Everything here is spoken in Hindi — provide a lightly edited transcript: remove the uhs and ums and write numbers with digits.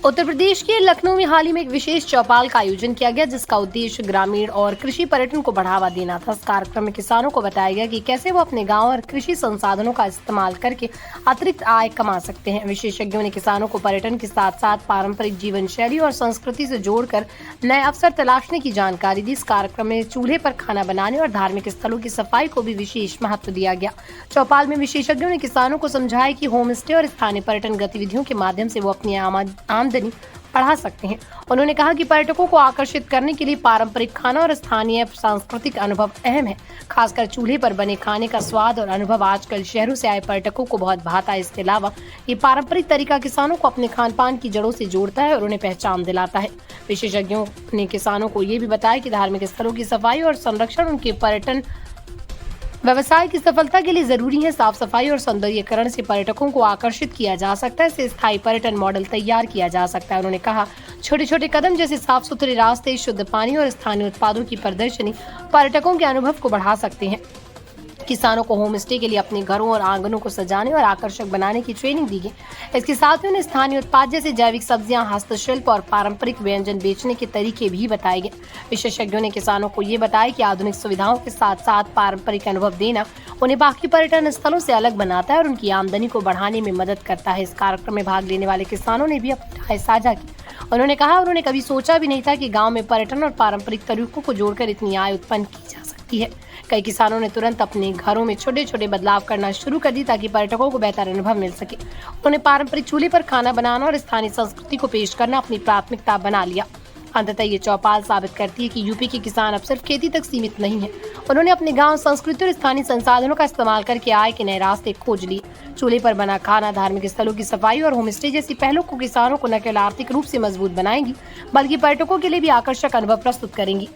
उत्तर प्रदेश के लखनऊ में हाल ही में एक विशेष चौपाल का आयोजन किया गया, जिसका उद्देश्य ग्रामीण और कृषि पर्यटन को बढ़ावा देना था। इस कार्यक्रम में किसानों को बताया गया कि कैसे वो अपने गांव और कृषि संसाधनों का इस्तेमाल करके अतिरिक्त आय कमा सकते हैं। विशेषज्ञों ने किसानों को पर्यटन के साथ साथ पारंपरिक जीवन शैली और संस्कृति से जोड़कर नए अवसर तलाशने की जानकारी दी। इस कार्यक्रम में चूल्हे पर खाना बनाने और धार्मिक स्थलों की सफाई को भी विशेष महत्व दिया गया। चौपाल में विशेषज्ञों ने किसानों को समझाया कि होम स्टे और स्थानीय पर्यटन गतिविधियों के माध्यम से वो अपनी आमदनी बढ़ा सकते हैं। उन्होंने कहा कि पर्यटकों को आकर्षित करने के लिए पारंपरिक खाना और स्थानीय सांस्कृतिक अनुभव अहम है। खासकर चूल्हे पर बने खाने का स्वाद और अनुभव आजकल शहरों से आए पर्यटकों को बहुत भाता है। इसके अलावा ये पारंपरिक तरीका किसानों को अपने खान पान की जड़ों से जोड़ता है और उन्हें पहचान दिलाता है। विशेषज्ञों ने किसानों को ये भी बताया कि धार्मिक स्थलों की सफाई और संरक्षण उनके पर्यटन व्यवसाय की सफलता के लिए जरूरी है। साफ सफाई और सौंदर्यीकरण से पर्यटकों को आकर्षित किया जा सकता है। इससे स्थायी पर्यटन मॉडल तैयार किया जा सकता है। उन्होंने कहा, छोटे छोटे कदम जैसे साफ सुथरे रास्ते, शुद्ध पानी और स्थानीय उत्पादों की प्रदर्शनी पर्यटकों के अनुभव को बढ़ा सकते हैं। किसानों को होम स्टे के लिए अपने घरों और आंगनों को सजाने और आकर्षक बनाने की ट्रेनिंग दी गई। इसके साथ ही उन्हें स्थानीय उत्पाद जैसे जैविक सब्जियां, हस्तशिल्प और पारंपरिक व्यंजन बेचने के तरीके भी बताए गए। विशेषज्ञों ने किसानों को ये बताया कि आधुनिक सुविधाओं के साथ साथ पारंपरिक अनुभव देना उन्हें बाकी पर्यटन स्थलों से अलग बनाता है और उनकी आमदनी को बढ़ाने में मदद करता है। इस कार्यक्रम में भाग लेने वाले किसानों ने भी अपनी राय साझा की। उन्होंने कहा, उन्होंने कभी सोचा भी नहीं था कि गाँव में पर्यटन और पारंपरिक तरीकों को जोड़कर इतनी आय उत्पन्न की जा सकती है। कई किसानों ने तुरंत अपने घरों में छोटे छोटे बदलाव करना शुरू कर दी ताकि पर्यटकों को बेहतर अनुभव मिल सके। उन्होंने पारंपरिक चूल्हे पर खाना बनाना और स्थानीय संस्कृति को पेश करना अपनी प्राथमिकता बना लिया। अंततः ये चौपाल साबित करती है कि यूपी के किसान अब सिर्फ खेती तक सीमित नहीं है। उन्होंने अपने गांव, संस्कृति और स्थानीय संसाधनों का इस्तेमाल करके आय के नए रास्ते खोज लिए। चूल्हे पर बना खाना, धार्मिक स्थलों की सफाई और होम स्टे जैसी पहलों को किसानों को न केवल आर्थिक रूप से मजबूत बनाएंगी, बल्कि पर्यटकों के लिए भी आकर्षक अनुभव प्रस्तुत करेंगी।